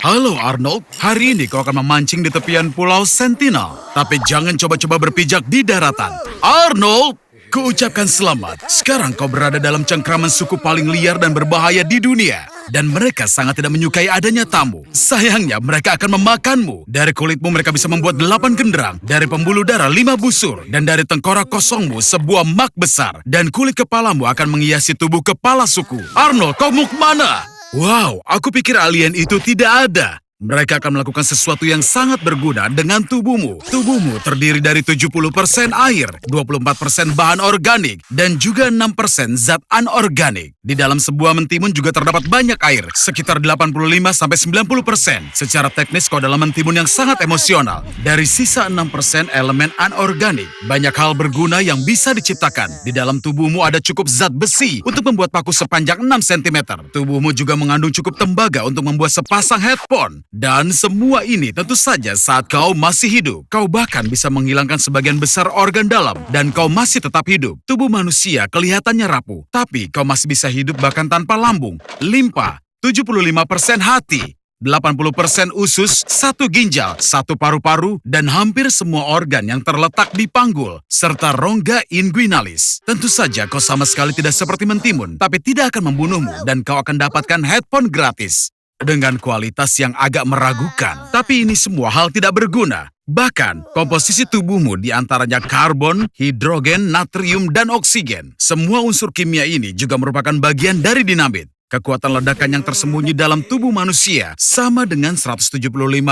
Halo Arnold, hari ini kau akan memancing di tepian Pulau Sentinel. Tapi jangan coba-coba berpijak di daratan. Arnold, kuucapkan selamat. Sekarang kau berada dalam cengkraman suku paling liar dan berbahaya di dunia. Dan mereka sangat tidak menyukai adanya tamu. Sayangnya mereka akan memakanmu. Dari kulitmu mereka bisa membuat 8 genderang. Dari pembuluh darah 5 busur. Dan dari tengkorak kosongmu sebuah mak besar. Dan kulit kepalamu akan menghiasi tubuh kepala suku. Arnold, kau mau kemana? Wow, aku pikir alien itu tidak ada. Mereka akan melakukan sesuatu yang sangat berguna dengan tubuhmu. Tubuhmu terdiri dari 70% air, 24% bahan organik, dan juga 6% zat anorganik. Di dalam sebuah mentimun juga terdapat banyak air, sekitar 85-90%. Secara teknis kau dalam mentimun yang sangat emosional. Dari sisa 6% elemen anorganik, banyak hal berguna yang bisa diciptakan. Di dalam tubuhmu ada cukup zat besi untuk membuat paku sepanjang 6 cm. Tubuhmu juga mengandung cukup tembaga untuk membuat sepasang headphone. Dan semua ini tentu saja saat kau masih hidup. Kau bahkan bisa menghilangkan sebagian besar organ dalam dan kau masih tetap hidup. Tubuh manusia kelihatannya rapuh, tapi kau masih bisa hidup bahkan tanpa lambung, limpa, 75% hati, 80% usus, 1 ginjal, 1 paru-paru, dan hampir semua organ yang terletak di panggul, serta rongga inguinalis. Tentu saja kau sama sekali tidak seperti mentimun, tapi tidak akan membunuhmu dan kau akan dapatkan headphone gratis. Dengan kualitas yang agak meragukan. Tapi ini semua hal tidak berguna. Bahkan, komposisi tubuhmu diantaranya karbon, hidrogen, natrium, dan oksigen. Semua unsur kimia ini juga merupakan bagian dari dinamit. Kekuatan ledakan yang tersembunyi dalam tubuh manusia sama dengan 175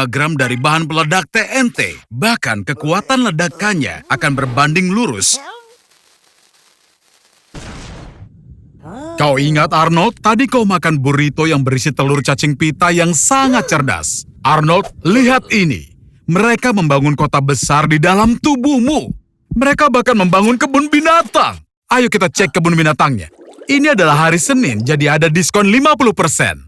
gram dari bahan peledak TNT. Bahkan, kekuatan ledakannya akan berbanding lurus. Kau ingat Arnold, tadi kau makan burrito yang berisi telur cacing pita yang sangat cerdas. Arnold, lihat ini. Mereka membangun kota besar di dalam tubuhmu. Mereka bahkan membangun kebun binatang. Ayo kita cek kebun binatangnya. Ini adalah hari Senin, jadi ada diskon 50%.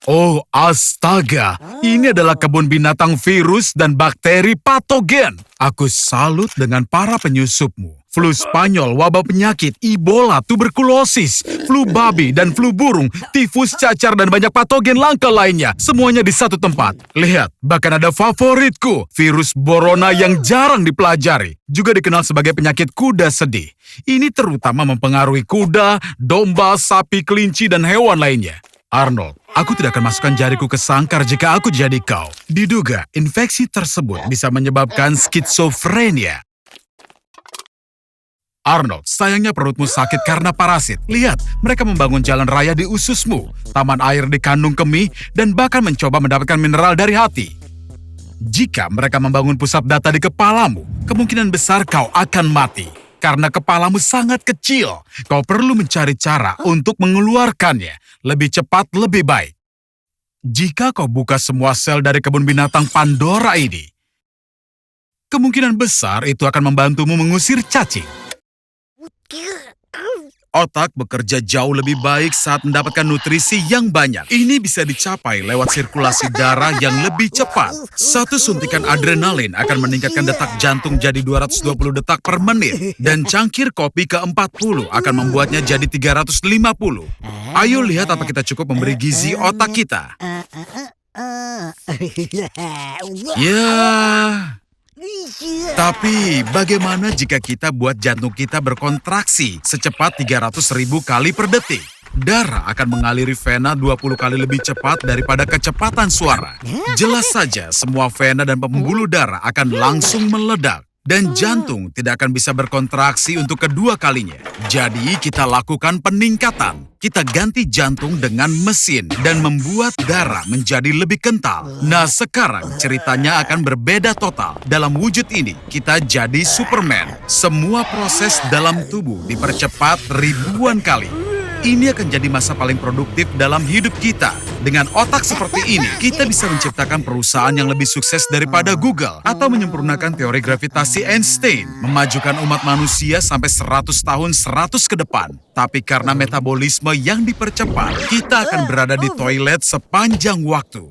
Oh, astaga. Ini adalah kebun binatang virus dan bakteri patogen. Aku salut dengan para penyusupmu. Flu Spanyol, wabah penyakit, Ebola, tuberkulosis, flu babi, dan flu burung, tifus, cacar, dan banyak patogen langka lainnya. Semuanya di satu tempat. Lihat, bahkan ada favoritku, virus Borona yang jarang dipelajari. Juga dikenal sebagai penyakit kuda sedih. Ini terutama mempengaruhi kuda, domba, sapi, kelinci, dan hewan lainnya. Arnold, aku tidak akan masukkan jariku ke sangkar jika aku jadi kau. Diduga, infeksi tersebut bisa menyebabkan skizofrenia. Arnold, sayangnya perutmu sakit karena parasit. Lihat, mereka membangun jalan raya di ususmu, taman air di kandung kemih, dan bahkan mencoba mendapatkan mineral dari hati. Jika mereka membangun pusat data di kepalamu, kemungkinan besar kau akan mati. Karena kepalamu sangat kecil, kau perlu mencari cara untuk mengeluarkannya. Lebih cepat, lebih baik. Jika kau buka semua sel dari kebun binatang Pandora ini, kemungkinan besar itu akan membantumu mengusir cacing. Otak bekerja jauh lebih baik saat mendapatkan nutrisi yang banyak. Ini bisa dicapai lewat sirkulasi darah yang lebih cepat. 1 suntikan adrenalin akan meningkatkan detak jantung jadi 220 detak per menit. Dan cangkir kopi ke-40 akan membuatnya jadi 350. Ayo lihat apa kita cukup memberi gizi otak kita. Ya... Tapi bagaimana jika kita buat jantung kita berkontraksi secepat 300.000 kali per detik? Darah akan mengaliri vena 20 kali lebih cepat daripada kecepatan suara. Jelas saja semua vena dan pembuluh darah akan langsung meledak. Dan jantung tidak akan bisa berkontraksi untuk kedua kalinya. Jadi kita lakukan peningkatan. Kita ganti jantung dengan mesin dan membuat darah menjadi lebih kental. Nah sekarang ceritanya akan berbeda total. Dalam wujud ini kita jadi Superman. Semua proses dalam tubuh dipercepat ribuan kali. Ini akan jadi masa paling produktif dalam hidup kita. Dengan otak seperti ini, kita bisa menciptakan perusahaan yang lebih sukses daripada Google atau menyempurnakan teori gravitasi Einstein, memajukan umat manusia sampai 100 tahun 100 ke depan. Tapi karena metabolisme yang dipercepat, kita akan berada di toilet sepanjang waktu.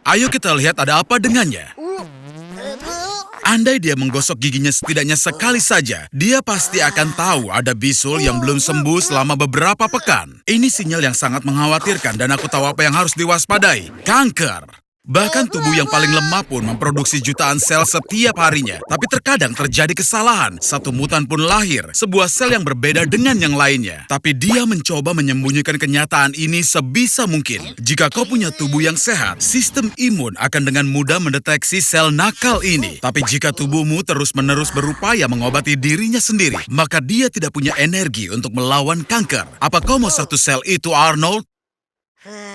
Ayo kita lihat ada apa dengannya. Andai dia menggosok giginya setidaknya sekali saja, dia pasti akan tahu ada bisul yang belum sembuh selama beberapa pekan. Ini sinyal yang sangat mengkhawatirkan dan aku tahu apa yang harus diwaspadai. Kanker. Bahkan tubuh yang paling lemah pun memproduksi jutaan sel setiap harinya. Tapi terkadang terjadi kesalahan. Satu mutan pun lahir, sebuah sel yang berbeda dengan yang lainnya. Tapi dia mencoba menyembunyikan kenyataan ini sebisa mungkin. Jika kau punya tubuh yang sehat, sistem imun akan dengan mudah mendeteksi sel nakal ini. Tapi jika tubuhmu terus-menerus berupaya mengobati dirinya sendiri, maka dia tidak punya energi untuk melawan kanker. Apa kau mau satu sel itu, Arnold?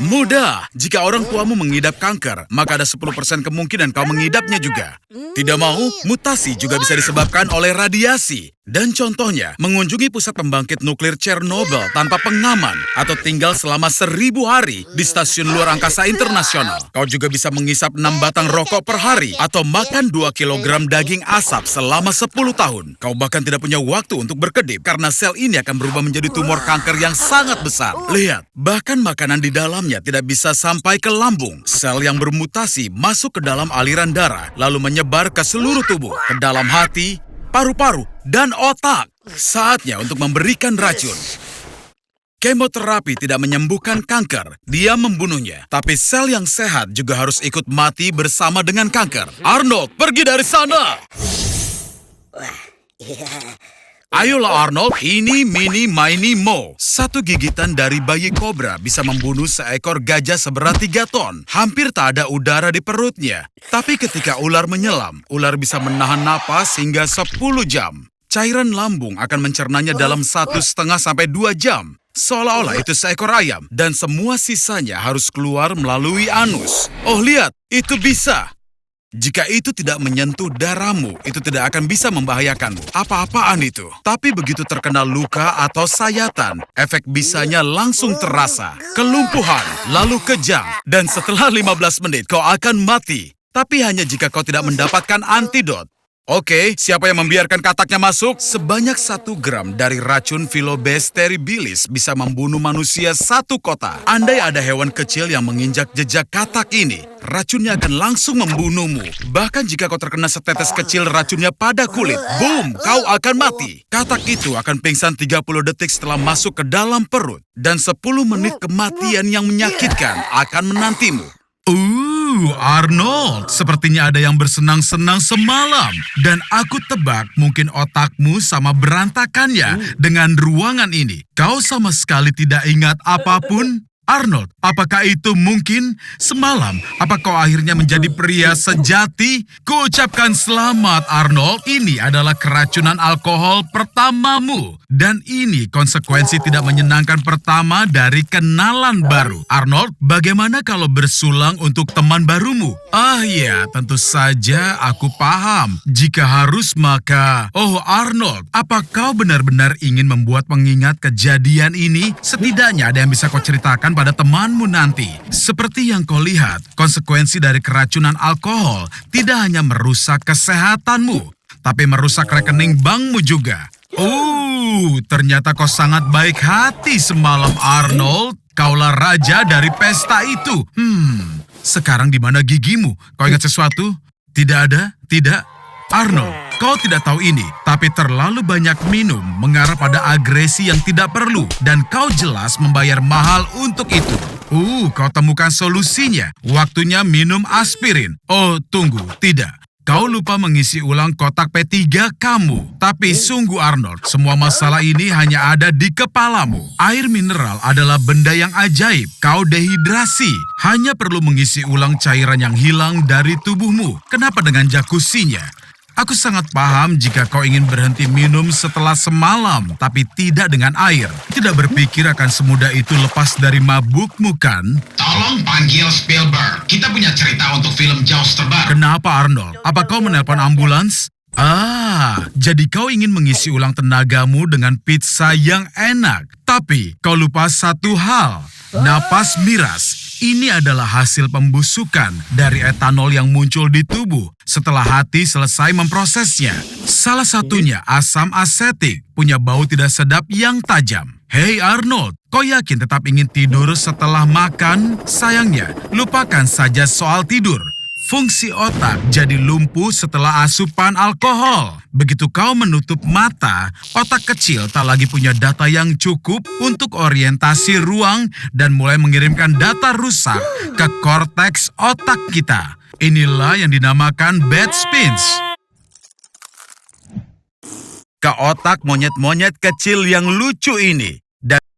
Mudah. Jika orang tuamu mengidap kanker, maka ada 10% kemungkinan kau mengidapnya juga. Tidak mau, mutasi juga bisa disebabkan oleh radiasi. Dan contohnya, mengunjungi pusat pembangkit nuklir Chernobyl tanpa pengaman atau tinggal selama 1000 hari di stasiun luar angkasa internasional. Kau juga bisa menghisap 6 batang rokok per hari atau makan 2 kilogram daging asap selama 10 tahun. Kau bahkan tidak punya waktu untuk berkedip karena sel ini akan berubah menjadi tumor kanker yang sangat besar. Lihat, bahkan makanan di dalamnya tidak bisa sampai ke lambung. Sel yang bermutasi masuk ke dalam aliran darah, lalu menyebar ke seluruh tubuh, ke dalam hati, paru-paru, dan otak. Saatnya untuk memberikan racun. Kemoterapi tidak menyembuhkan kanker, dia membunuhnya. Tapi sel yang sehat juga harus ikut mati bersama dengan kanker. Arnold, pergi dari sana! Ayolah Arnold, ini Mini Mini Mo. Satu gigitan dari bayi kobra bisa membunuh seekor gajah seberat 3 ton. Hampir tak ada udara di perutnya. Tapi ketika ular menyelam, ular bisa menahan napas hingga 10 jam. Cairan lambung akan mencernanya dalam 1,5 sampai 2 jam. Seolah-olah itu seekor ayam dan semua sisanya harus keluar melalui anus. Oh lihat, itu bisa. Jika itu tidak menyentuh darahmu, itu tidak akan bisa membahayakanmu. Apa-apaan itu. Tapi begitu terkena luka atau sayatan, efek bisanya langsung terasa. Kelumpuhan, lalu kejang, dan setelah 15 menit kau akan mati. Tapi hanya jika kau tidak mendapatkan antidot. Oke, siapa yang membiarkan kataknya masuk? Sebanyak 1 gram dari racun Phyllobates terribilis bisa membunuh manusia 1 kota. Andai ada hewan kecil yang menginjak jejak katak ini, racunnya akan langsung membunuhmu. Bahkan jika kau terkena setetes kecil racunnya pada kulit, boom, kau akan mati. Katak itu akan pingsan 30 detik setelah masuk ke dalam perut. Dan 10 menit kematian yang menyakitkan akan menantimu. Arnold, sepertinya ada yang bersenang-senang semalam. Dan aku tebak mungkin otakmu sama berantakannya dengan ruangan ini. Kau sama sekali tidak ingat apapun? Arnold, apakah itu mungkin? Semalam, apa kau akhirnya menjadi pria sejati? Kuucapkan selamat, Arnold. Ini adalah keracunan alkohol pertamamu. Dan ini konsekuensi tidak menyenangkan pertama dari kenalan baru. Arnold, bagaimana kalau bersulang untuk teman barumu? Ah ya, tentu saja aku paham. Jika harus maka... Oh Arnold, apa kau benar-benar ingin membuat pengingat kejadian ini? Setidaknya ada yang bisa kau ceritakan pada temanmu nanti. Seperti yang kau lihat, konsekuensi dari keracunan alkohol tidak hanya merusak kesehatanmu, tapi merusak rekening bankmu juga. Ternyata kau sangat baik hati semalam, Arnold. Kaulah raja dari pesta itu. Sekarang di mana gigimu? Kau ingat sesuatu? Tidak ada? Tidak? Arnold, kau tidak tahu ini, tapi terlalu banyak minum mengarah pada agresi yang tidak perlu, dan kau jelas membayar mahal untuk itu. Kau temukan solusinya. Waktunya minum aspirin. Oh, tunggu, tidak. Kau lupa mengisi ulang kotak P3 kamu. Tapi sungguh Arnold, semua masalah ini hanya ada di kepalamu. Air mineral adalah benda yang ajaib. Kau dehidrasi. Hanya perlu mengisi ulang cairan yang hilang dari tubuhmu. Kenapa dengan jacuzzinya? Aku sangat paham jika kau ingin berhenti minum setelah semalam, tapi tidak dengan air. Tidak berpikir akan semudah itu lepas dari mabukmu, kan? Tolong panggil Spielberg. Kita punya cerita untuk film Jaws terbaru. Kenapa, Arnold? Apa kau menelpon ambulans? Jadi kau ingin mengisi ulang tenagamu dengan pizza yang enak. Tapi kau lupa satu hal. Napas miras. Ini adalah hasil pembusukan dari etanol yang muncul di tubuh setelah hati selesai memprosesnya. Salah satunya asam asetik, punya bau tidak sedap yang tajam. Hei Arnold, kau yakin tetap ingin tidur setelah makan? Sayangnya, lupakan saja soal tidur. Fungsi otak jadi lumpuh setelah asupan alkohol. Begitu kau menutup mata, otak kecil tak lagi punya data yang cukup untuk orientasi ruang dan mulai mengirimkan data rusak ke korteks otak kita. Inilah yang dinamakan bad spins. Ke otak monyet-monyet kecil yang lucu ini,